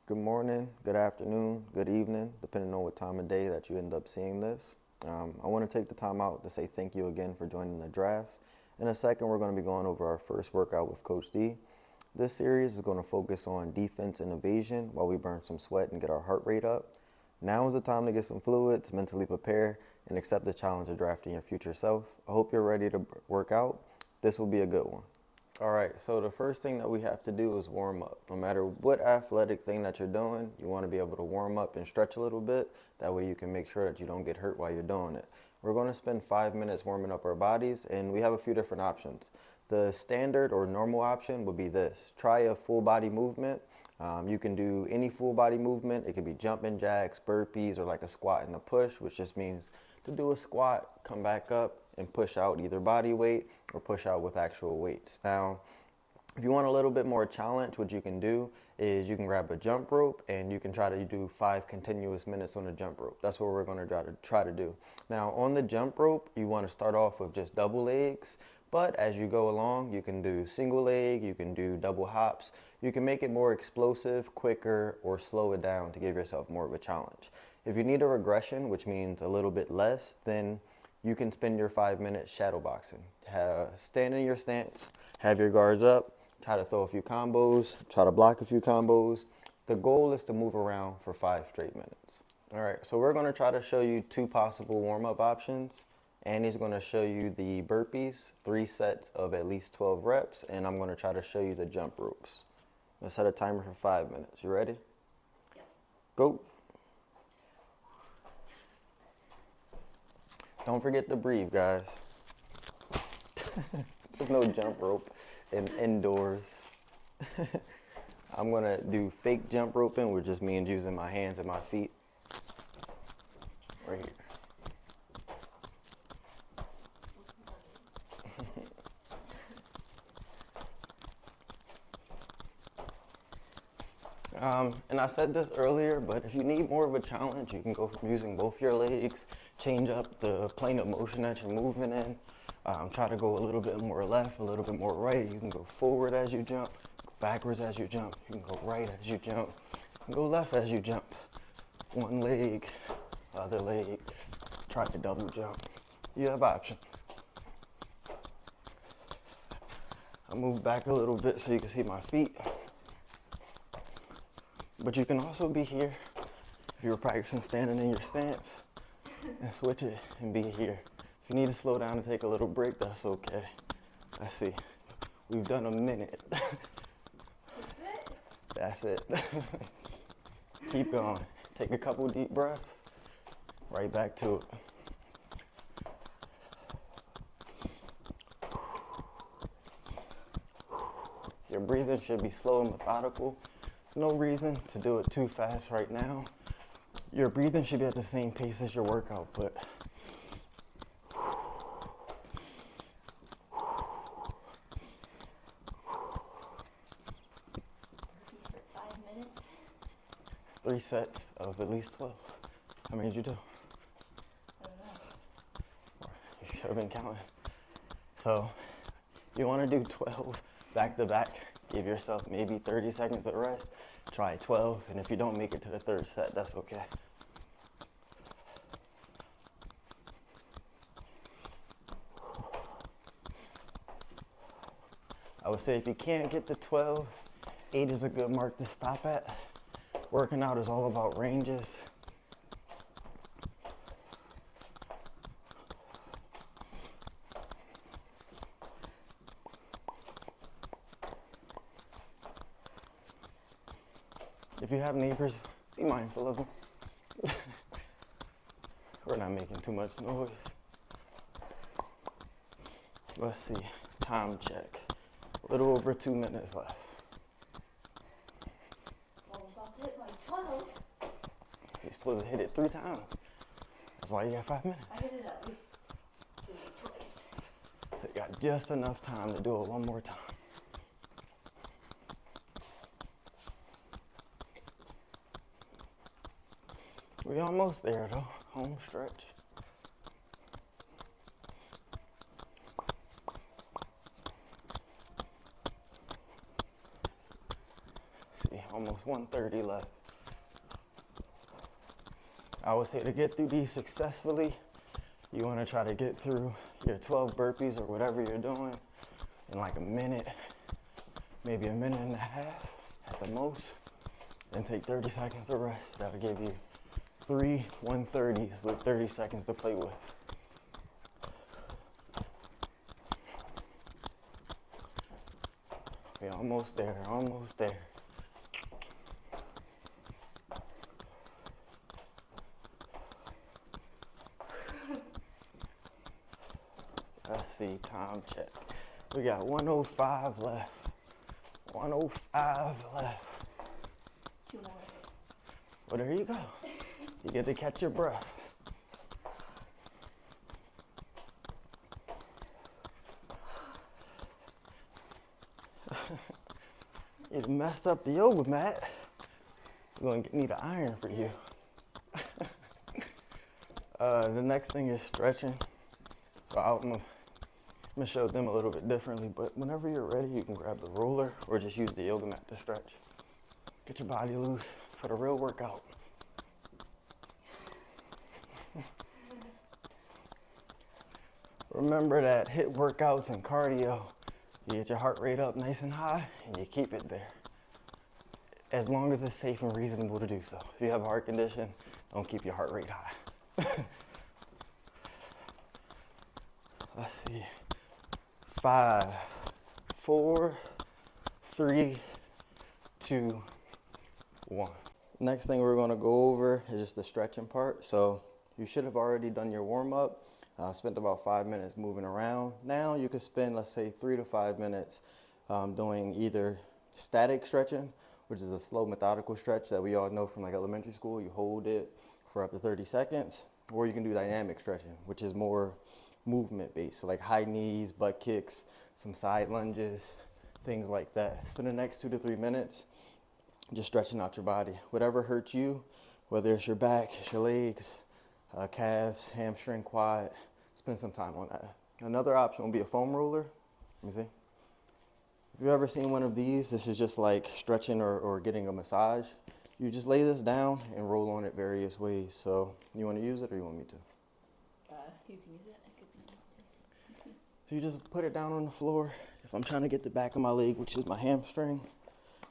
Good morning, good afternoon, good evening, depending on what time of day that you end up seeing this. I want to take the time out to say thank you again for joining the draft. In a second, we're going to be going over our first workout with Coach D. This series is going to focus on defense and evasion while we burn some sweat and get our heart rate up. Now is the time to get some fluids, mentally prepare, and accept the challenge of drafting your future self. I hope you're ready to work out. This will be a good one. All right, so the first thing that we have to do is warm up. No matter what athletic thing that you're doing, you want to be able to warm up and stretch a little bit. That way you can make sure that you don't get hurt while you're doing it. We're going to spend 5 minutes warming up our bodies, and we have a few different options. The standard or normal option would be this. Try a full body movement. You can do any full body movement. It could be jumping jacks, burpees, or like a squat and a push, which just means to do a squat, come back up, and push out either body weight or push out with actual weights. Now, if you want a little bit more challenge, what you can do is you can grab a jump rope and you can try to do 5 continuous minutes on the jump rope. That's what we're going to try to do. Now, on the jump rope, you want to start off with just double legs, but as you go along, you can do single leg, you can do double hops. You can make it more explosive, quicker, or slow it down to give yourself more of a challenge. If you need a regression, which means a little bit less, then you can spend your 5 minutes shadow boxing. Stand in your stance, have your guards up, try to throw a few combos, try to block a few combos. The goal is to move around for 5 straight minutes. All right, so we're gonna try to show you 2 possible warm-up options. Annie's gonna show you the burpees, 3 sets of at least 12 reps, and I'm gonna try to show you the jump ropes. Let's set a timer for 5 minutes. You ready? Yep. Go. Don't forget to breathe, guys. There's no jump rope indoors. I'm gonna do fake jump roping, which just means using my hands and my feet. Right here. And I said this earlier, but if you need more of a challenge, you can go from using both your legs, change up the plane of motion that you're moving in. Try to go a little bit more left, a little bit more right. You can go forward as you jump, backwards as you jump. You can go right as you jump, you can go left as you jump. One leg, other leg, try to double jump. You have options. I'll move back a little bit so you can see my feet. But you can also be here if you were practicing standing in your stance and switch it and be here. If you need to slow down and take a little break, that's okay. I see. We've done a minute. That's it. Keep going. Take a couple deep breaths. Right back to it. Your breathing should be slow and methodical. There's no reason to do it too fast right now. Your breathing should be at the same pace as your work output. 5 minutes. 3 sets of at least 12. How many did you do? I don't know. You should have been counting. So you want to do 12 back to back. Give yourself maybe 30 seconds of rest. Try 12, and if you don't make it to the 3rd set, that's okay. I would say if you can't get to 12, 8 is a good mark to stop at. Working out is all about ranges. If you have neighbors, be mindful of them. We're not making too much noise. Let's see, time check. A little over 2 minutes left. Well, about to hit my 12. You're supposed to hit it 3 times. That's why you got 5 minutes. I hit it at least twice. So you got just enough time to do it one more time. We're almost there though, home stretch. See, Almost 130 left. I would say to get through these successfully, you want to try to get through your 12 burpees or whatever you're doing in like a minute, maybe a minute and a half at the most, and take 30 seconds to rest. That'll give you 3 130s with 30 seconds to play with. We're almost there, almost there. Let's see, time check. We got 105 left. 105 left. 2 more. Well, there you go. You get to catch your breath. You done messed up the yoga mat. We're gonna need an iron for you. The next thing is stretching. So I'm gonna show them a little bit differently, but whenever you're ready, you can grab the roller or just use the yoga mat to stretch. Get your body loose for the real workout. Remember that HIIT workouts and cardio, you get your heart rate up nice and high and you keep it there. As long as it's safe and reasonable to do so. If you have a heart condition, don't keep your heart rate high. Let's see. 5, 4, 3, 2, 1. Next thing we're gonna go over is just the stretching part. So you should have already done your warm up. Spent about 5 minutes moving around. Now you could spend, let's say, 3 to 5 minutes doing either static stretching, which is a slow methodical stretch that we all know from like elementary school. You hold it for up to 30 seconds, or you can do dynamic stretching, which is more movement based. So like high knees, butt kicks, some side lunges, things like that. Spend the next 2 to 3 minutes just stretching out your body. Whatever hurts you, whether it's your back, it's your legs, calves, hamstring, quad, spend some time on that. Another option will be a foam roller. Let me see. If you've ever seen one of these, this is just like stretching or getting a massage. You just lay this down and roll on it various ways. So you want to use it or you want me to? You can use it. So you just put it down on the floor. If I'm trying to get the back of my leg, which is my hamstring,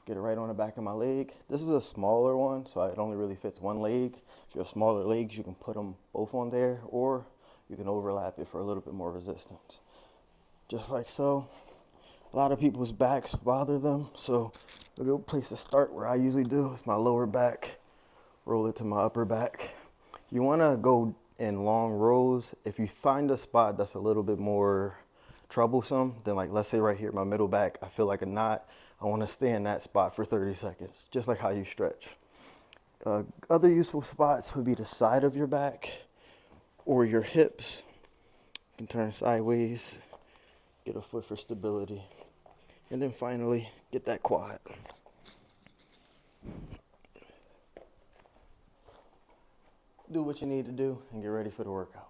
get it right on the back of my leg. This is a smaller one, so it only really fits one leg. If you have smaller legs, you can put them both on there, or you can overlap it for a little bit more resistance. Just like so. A lot of people's backs bother them, so a good place to start, where I usually do, is my lower back. Roll it to my upper back. You want to go in long rows. If you find a spot that's a little bit more troublesome, then like let's say right here, my middle back, I feel like a knot. I want to stay in that spot for 30 seconds, just like how you stretch. Other useful spots would be the side of your back or your hips. You can turn sideways, get a foot for stability. And then finally, get that quad. Do what you need to do and get ready for the workout.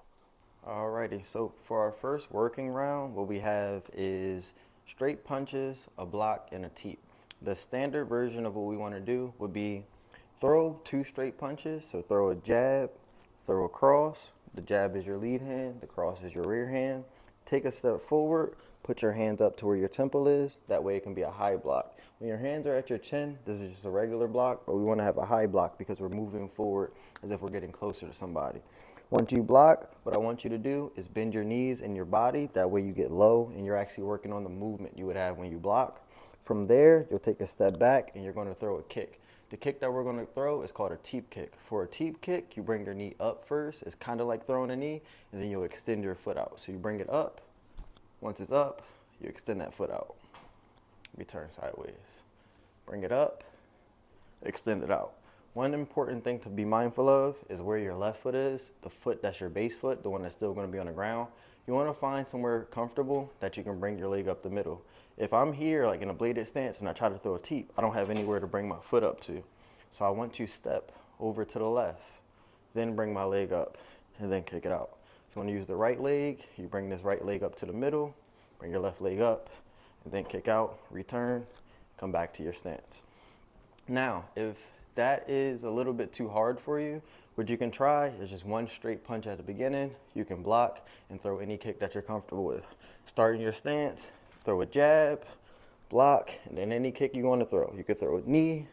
Alrighty, so for our first working round, what we have is straight punches, a block, and a teep. The standard version of what we want to do would be throw 2 straight punches. So throw a jab, throw a cross. The jab is your lead hand, the cross is your rear hand. Take a step forward, put your hands up to where your temple is. That way it can be a high block. When your hands are at your chin, this is just a regular block, but we want to have a high block because we're moving forward as if we're getting closer to somebody. Once you block, what I want you to do is bend your knees and your body. That way you get low and you're actually working on the movement you would have when you block. From there, you'll take a step back and you're going to throw a kick. The kick that we're going to throw is called a teep kick. For a teep kick, you bring your knee up first. It's kind of like throwing a knee, and then you'll extend your foot out. So you bring it up. Once it's up, you extend that foot out. We turn sideways. Bring it up, extend it out. One important thing to be mindful of is where your left foot is, the foot that's your base foot, the one that's still going to be on the ground. You want to find somewhere comfortable that you can bring your leg up the middle. If I'm here like in a bladed stance and I try to throw a teep, I don't have anywhere to bring my foot up to. So I want to step over to the left, then bring my leg up, and then kick it out. If you want to use the right leg, you bring this right leg up to the middle, bring your left leg up, and then kick out, return, come back to your stance. Now, if that is a little bit too hard for you, what you can try is just one straight punch at the beginning. You can block and throw any kick that you're comfortable with. Starting your stance, throw a jab, block, and then any kick you want to throw. You could throw a knee, you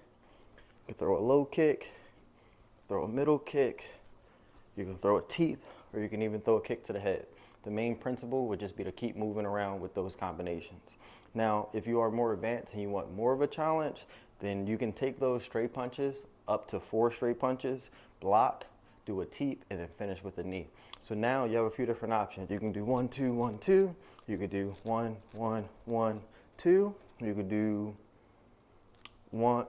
could throw a low kick, throw a middle kick, you can throw a teep, or you can even throw a kick to the head. The main principle would just be to keep moving around with those combinations. Now, if you are more advanced and you want more of a challenge, then you can take those straight punches up to 4 straight punches, block, do a teep, and then finish with a knee. So now you have a few different options. You can do 1, 2, 1, 2. You could do 1, 1, 1, 2. You could do 1.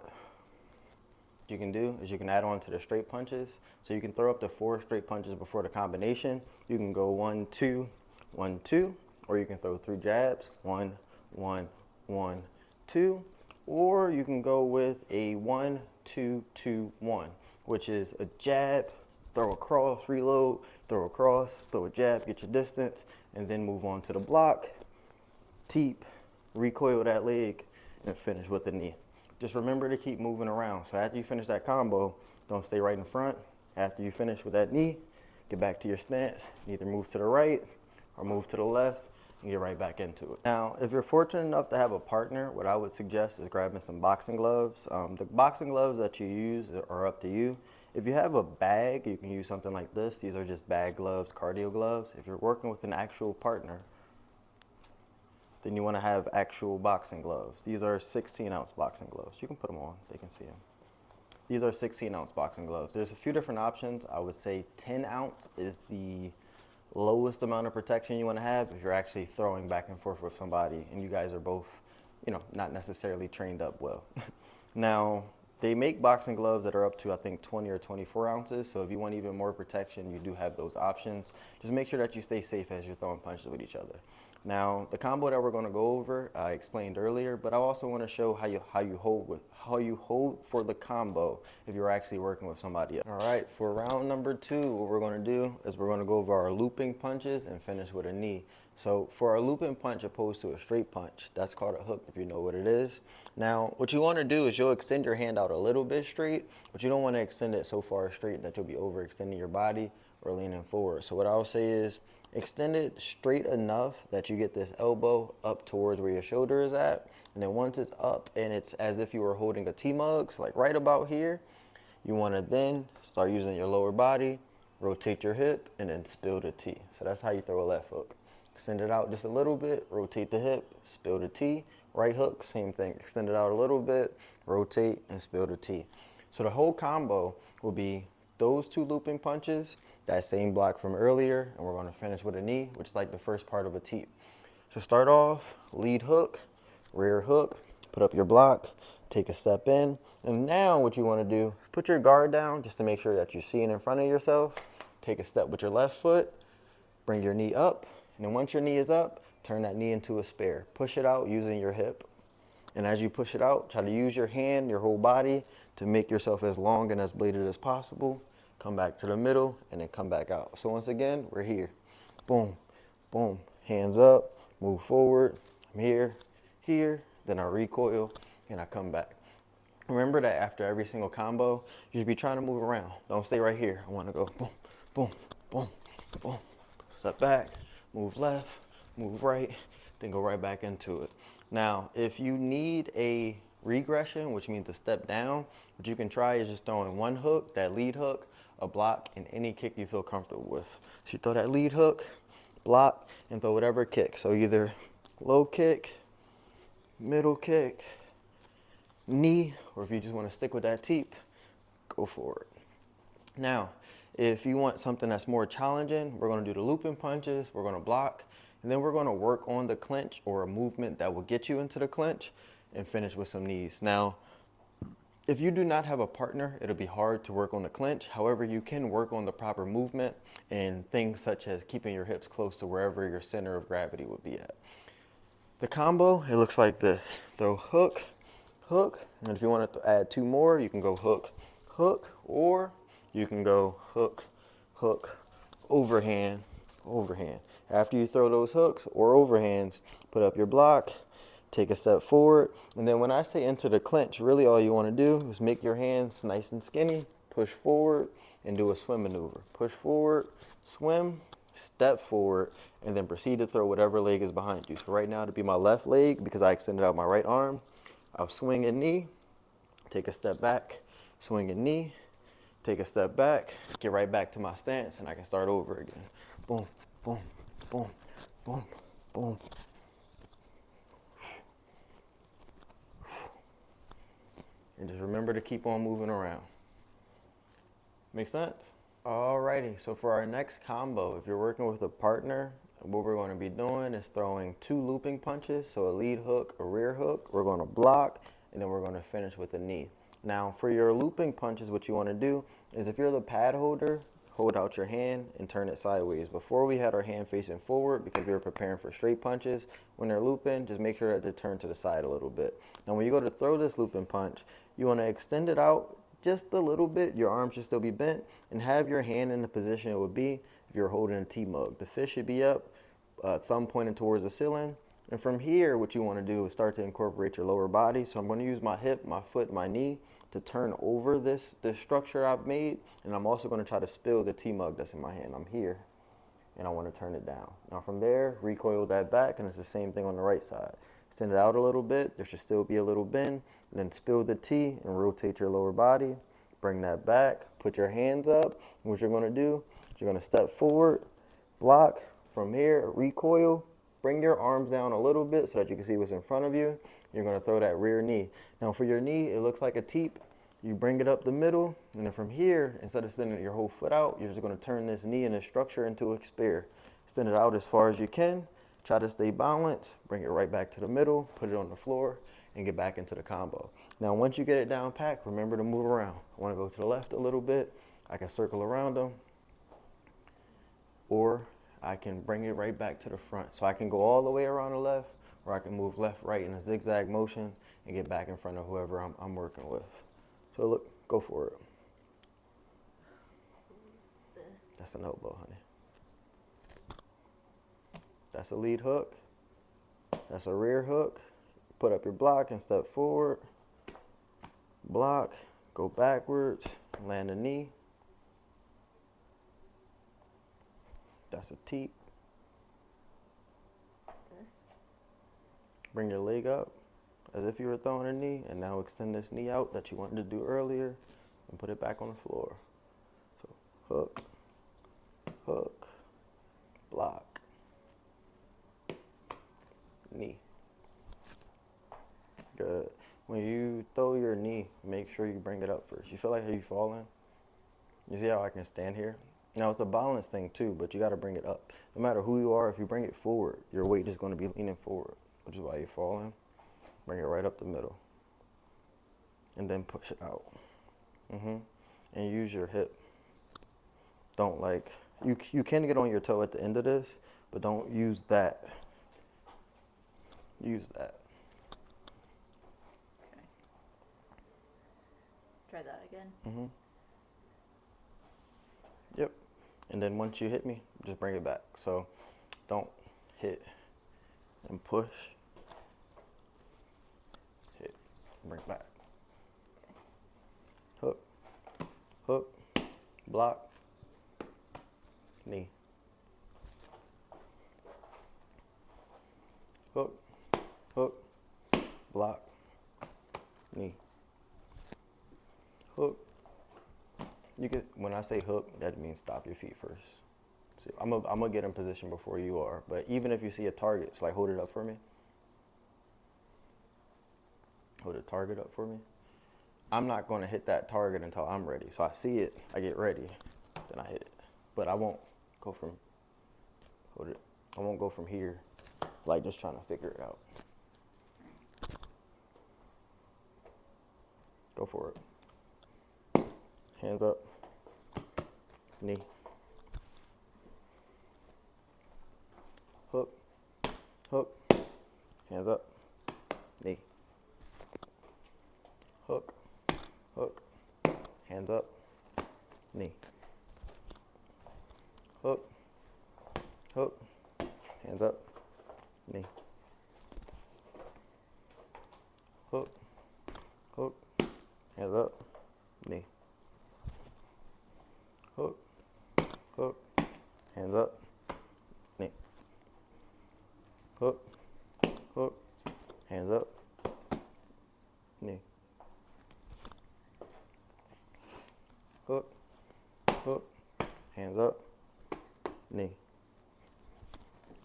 What you can do is you can add on to the straight punches. So you can throw up to 4 straight punches before the combination. You can go 1, 2, 1, 2, or you can throw 3 jabs, 1, 1, 1, 2, or you can go with a 1, 2, 2, 1, which is a jab, throw a cross, reload, throw a cross, throw a jab, get your distance, and then move on to the block, teep, recoil that leg, and finish with the knee. Just remember to keep moving around. So after you finish that combo, don't stay right in front. After you finish with that knee, get back to your stance. Either move to the right or move to the left and get right back into it. Now, if you're fortunate enough to have a partner, what I would suggest is grabbing some boxing gloves. The boxing gloves that you use are up to you. If you have a bag, you can use something like this. These are just bag gloves, cardio gloves. If you're working with an actual partner, then you want to have actual boxing gloves. These are 16-ounce boxing gloves. You can put them on, they can see them. These are 16-ounce boxing gloves. There's a few different options. I would say 10-ounce is the lowest amount of protection you want to have if you're actually throwing back and forth with somebody and you guys are both, not necessarily trained up well. Now, they make boxing gloves that are up to, I think, 20 or 24 ounces. So if you want even more protection, you do have those options. Just make sure that you stay safe as you're throwing punches with each other. Now, the combo that we're going to go over, I explained earlier, but I also want to show how you hold for the combo if you're actually working with somebody else. All right, for round number 2, what we're going to do is we're going to go over our looping punches and finish with a knee. So for our looping punch opposed to a straight punch, that's called a hook if you know what it is. Now, what you want to do is you'll extend your hand out a little bit straight, but you don't want to extend it so far straight that you'll be overextending your body or leaning forward. So what I'll say is extend it straight enough that you get this elbow up towards where your shoulder is at. And then once it's up and it's as if you were holding a tea mug, so like right about here, you want to then start using your lower body, rotate your hip, and then spill the tea. So that's how you throw a left hook. Extend it out just a little bit, rotate the hip, spill the tea. Right hook, same thing. Extend it out a little bit, rotate, and spill the tea. So the whole combo will be those 2 looping punches, that same block from earlier, and we're going to finish with a knee, which is like the first part of a teep. So start off, lead hook, rear hook, put up your block, take a step in, and now what you want to do is put your guard down just to make sure that you're seeing in front of yourself. Take a step with your left foot, bring your knee up, and then once your knee is up, turn that knee into a spare. Push it out using your hip. And as you push it out, try to use your hand, your whole body, to make yourself as long and as bladed as possible. Come back to the middle, and then come back out. So once again, we're here. Boom, boom. Hands up, move forward. I'm here, here. Then I recoil, and I come back. Remember that after every single combo, you should be trying to move around. Don't stay right here. I want to go boom, boom, boom, boom. Step back, move left, move right, then go right back into it. Now, if you need a regression, which means a step down, what you can try is just throwing one hook, that lead hook, a block, and any kick you feel comfortable with. So you throw that lead hook, block, and throw whatever kick. So either low kick, middle kick, knee, or if you just want to stick with that teep, go for it. Now, if you want something that's more challenging, we're going to do the looping punches, we're going to block, and then we're going to work on the clinch or a movement that will get you into the clinch and finish with some knees. Now, if you do not have a partner, it'll be hard to work on the clinch. However, you can work on the proper movement and things such as keeping your hips close to wherever your center of gravity would be at. The combo, it looks like this. Throw hook, hook, and if you want to add 2 more, you can go hook, hook, or you can go hook, hook, overhand, overhand. After you throw those hooks or overhands, put up your block, take a step forward. And then when I say enter the clinch, really all you want to do is make your hands nice and skinny, push forward, and do a swim maneuver. Push forward, swim, step forward, and then proceed to throw whatever leg is behind you. So right now, to be my left leg, because I extended out my right arm, I'll swing a knee, take a step back, swing a knee, take a step back, get right back to my stance, and I can start over again. Boom, boom, boom, boom, boom. And just remember to keep on moving around. Make sense? Alrighty, so for our next combo, if you're working with a partner, what we're going to be doing is throwing 2 looping punches, so a lead hook, a rear hook. We're going to block, and then we're going to finish with a knee. Now, for your looping punches, what you want to do is if you're the pad holder, hold out your hand and turn it sideways. Before we had our hand facing forward because we were preparing for straight punches. When they're looping, just make sure that they're turned to the side a little bit. Now, when you go to throw this looping punch, you want to extend it out just a little bit. Your arm should still be bent, and have your hand in the position it would be if you're holding a tea mug. The fist should be up, thumb pointing towards the ceiling. And from here, what you want to do is start to incorporate your lower body. So I'm going to use my hip, my foot, my knee to turn over this structure I've made. And I'm also going to try to spill the tea mug that's in my hand. I'm here, and I want to turn it down. Now from there, recoil that back, and it's the same thing on the right side. Extend it out a little bit. There should still be a little bend. Then spill the tea and rotate your lower body. Bring that back. Put your hands up. And what you're going to do is you're going to step forward, block. From here, recoil. Bring your arms down a little bit so that you can see what's in front of you. You're going to throw that rear knee. Now for your knee, it looks like a teep. You bring it up the middle, and then from here, instead of extending your whole foot out, you're just going to turn this knee and this structure into a spear. Extend it out as far as you can. Try to stay balanced. Bring it right back to the middle. Put it on the floor, and get back into the combo. Now, once you get it down packed, remember to move around. I want to go to the left a little bit. I can circle around them, or I can bring it right back to the front. So I can go all the way around the left, or I can move left, right in a zigzag motion and get back in front of whoever I'm working with. So look, go for it. This. That's an elbow, honey. That's a lead hook. That's a rear hook. Put up your block and step forward. Block, go backwards, land a knee. That's a teep. This. Bring your leg up as if you were throwing a knee, and now extend this knee out that you wanted to do earlier and put it back on the floor. So hook, hook, block, knee. Good. When you throw your knee, make sure you bring it up first. You feel like you're falling? You see how I can stand here? Now, it's a balance thing too, but you got to bring it up. No matter who you are, if you bring it forward, your weight is going to be leaning forward, which is why you're falling. Bring it right up the middle. And then push it out. And use your hip. Don't you can get on your toe at the end of this, but don't use that. Use that. Okay. Try that again. Yep. And then once you hit me, just bring it back. So don't hit and push. Hit, bring it back. Hook, hook, block, knee. Hook, hook, block, knee. Hook. You could, when I say hook, that means stop your feet first. So I'm gonna get in position before you are, but even if you see a target, it's like hold it up for me. Hold the target up for me. I'm not gonna hit that target until I'm ready. So I see it, I get ready, then I hit it. But I won't go from, hold it, I won't go from here, like just trying to figure it out. Go for it. Hands up, knee, hook, hook, hands up, knee, hook, hook, hands up, knee, hook, hook, hands up, knee, hook, hook, hands up, knee, hook, hook, hands up, knee, hook, hook, hands up, knee, hook, hook, hands up, knee.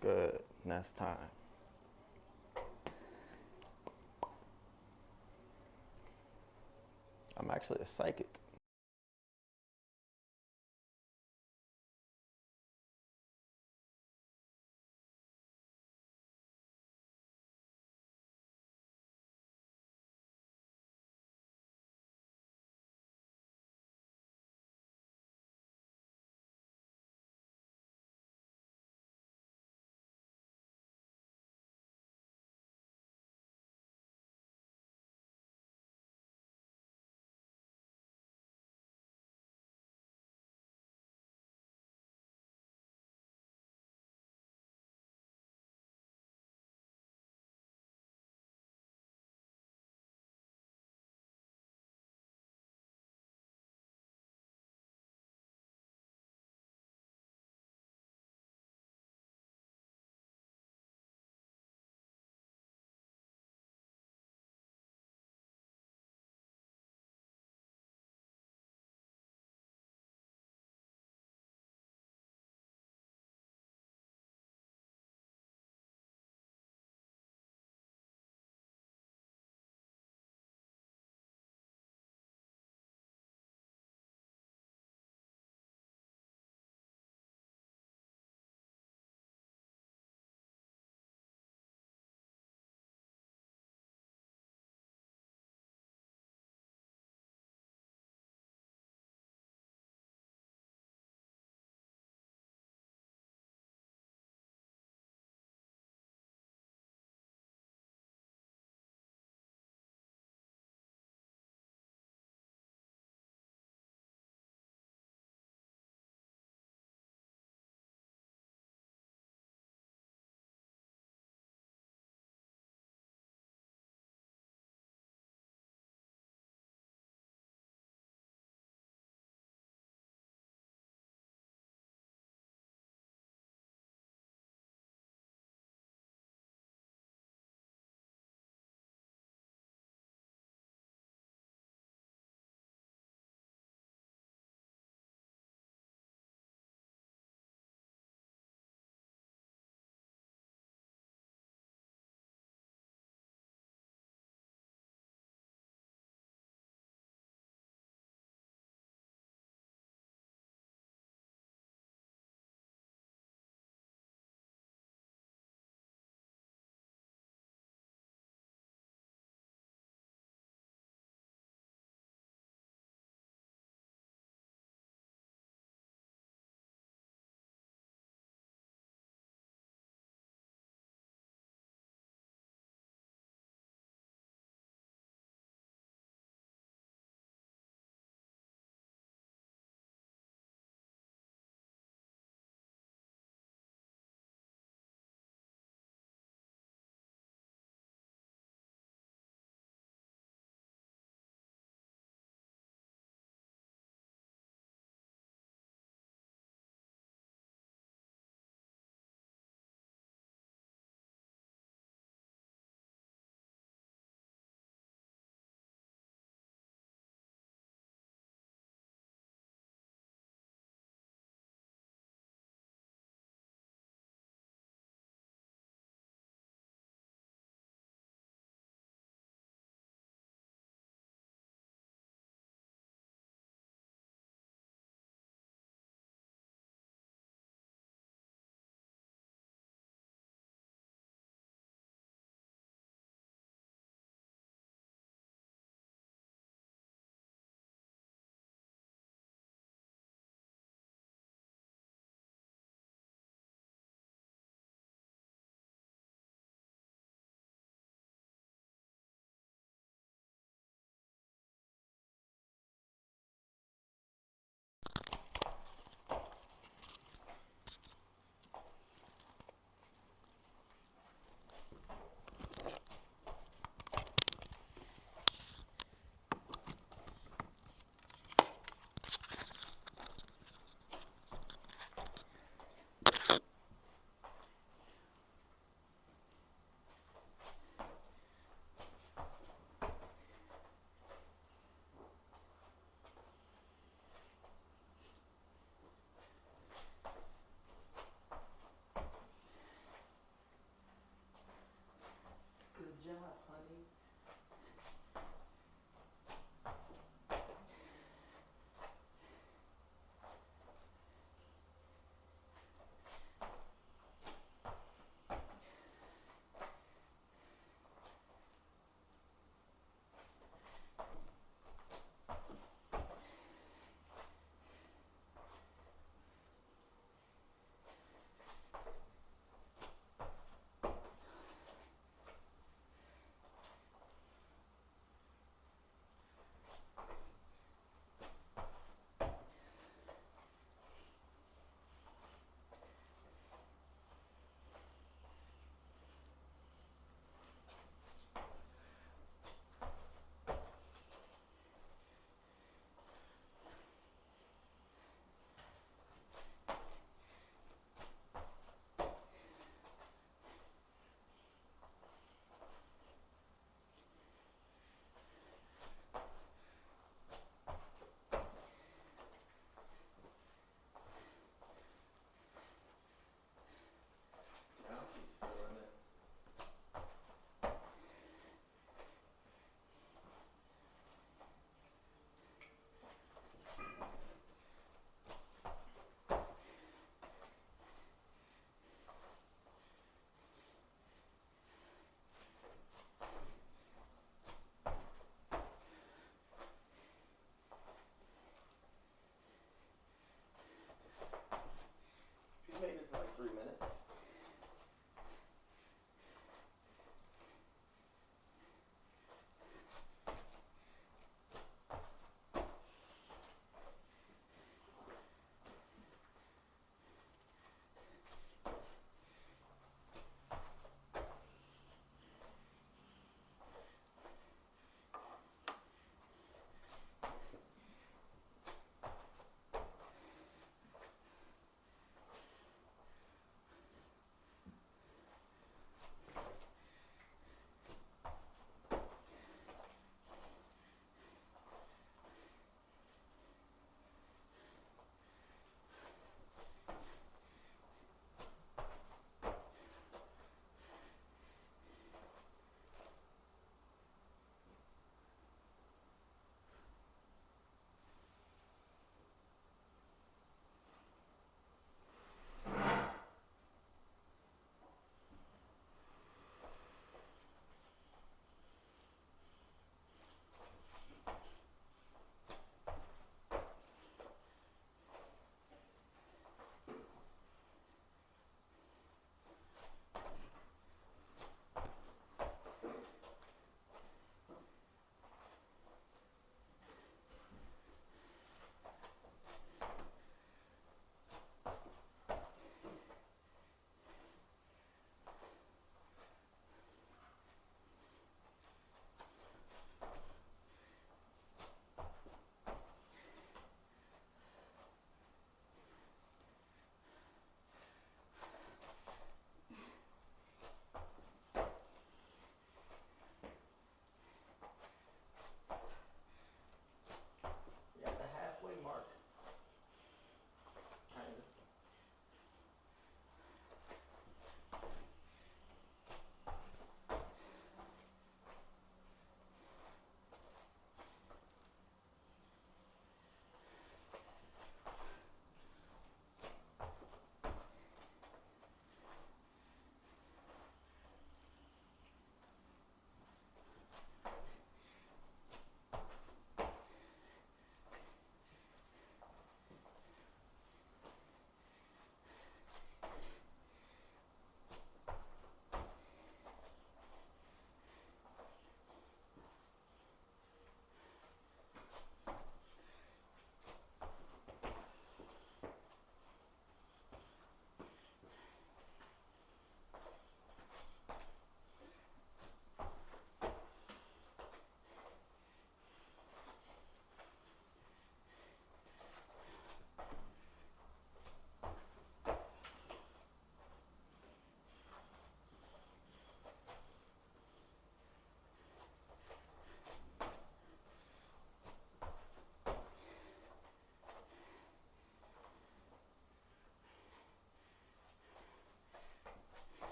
Good, next time. I'm actually a psychic.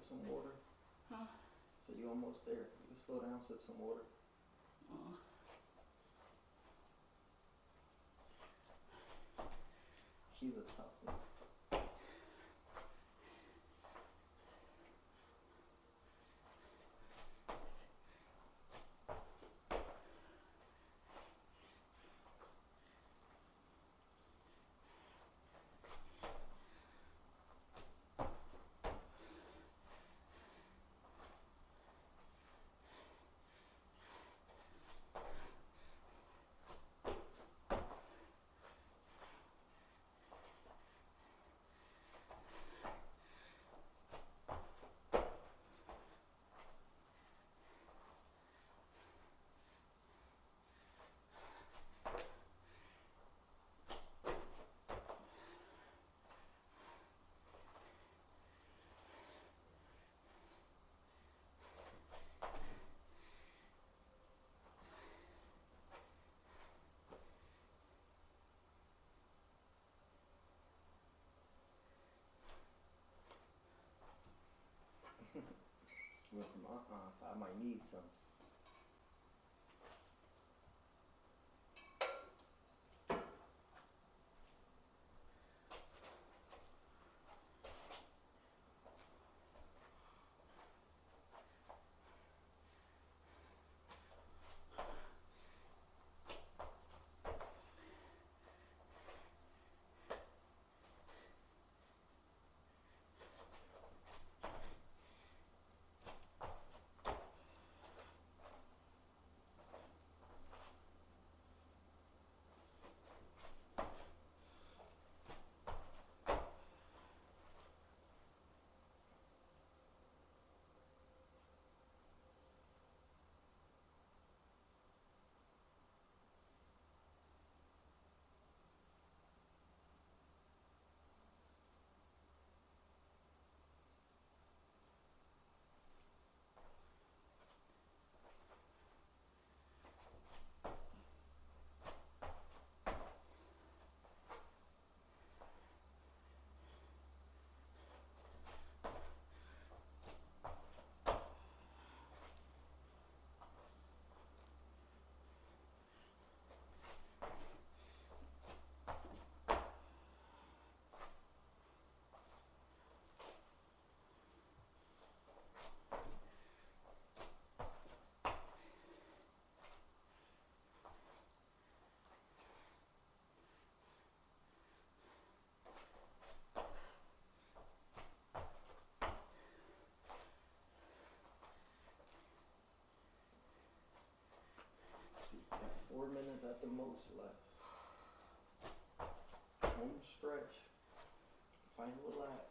sip some water? Huh? So you almost there. You can slow down, sip some water. Oh. She's a tough one. Went from to I might need some. See, you got 4 minutes at the most left. Home stretch. Final lap.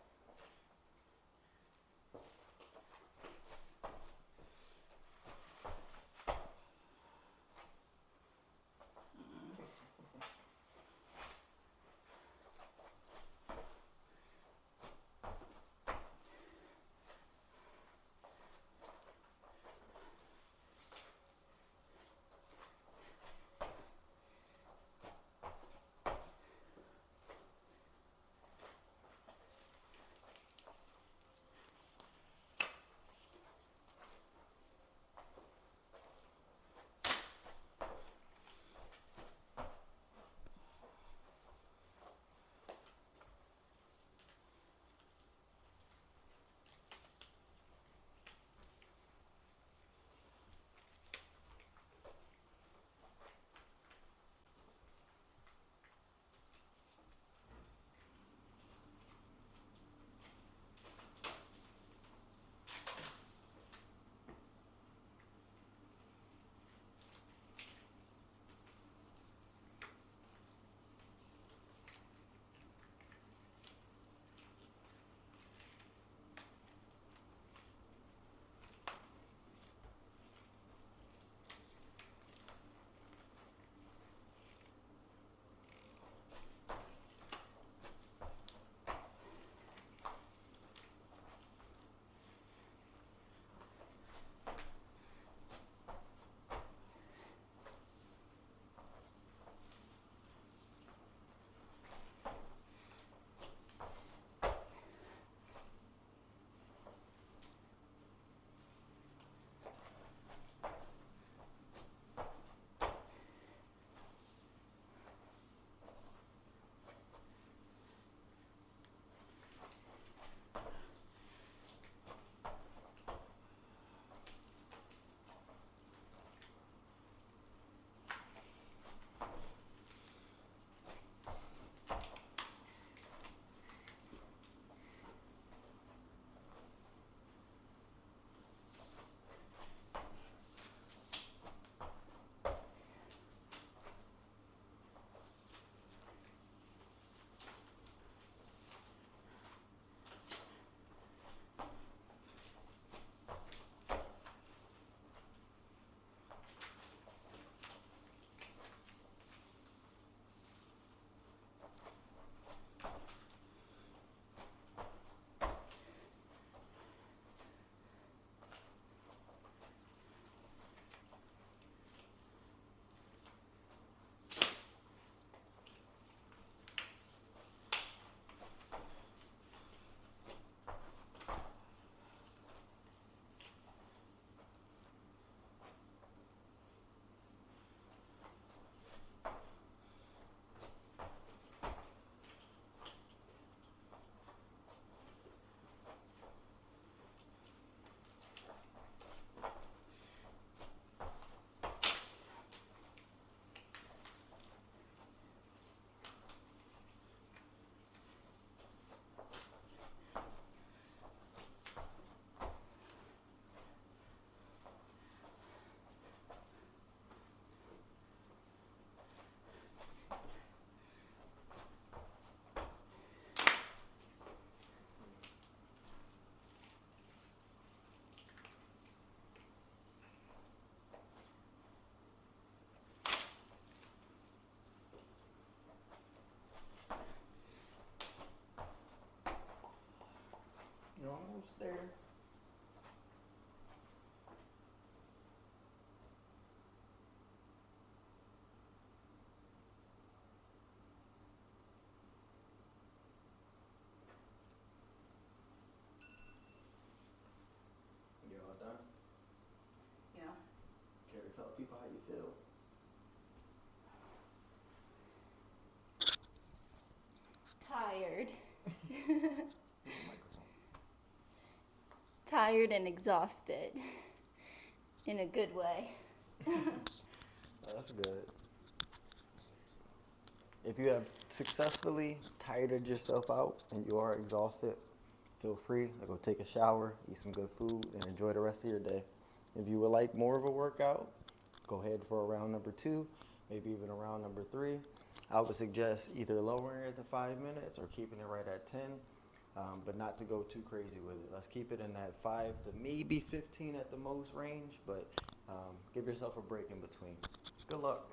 there. You all done? Yeah. Care to tell people how you feel? Tired. Microphone. Tired and exhausted. In a good way. That's good. If you have successfully tired yourself out and you are exhausted, feel free to go take a shower, eat some good food, and enjoy the rest of your day. If you would like more of a workout, go ahead for a round number 2, maybe even a round number 3. I would suggest either lowering it to 5 minutes or keeping it right at 10, but not to go too crazy with it. Let's keep it in that 5 to maybe 15 at the most range, but give yourself a break in between. Good luck.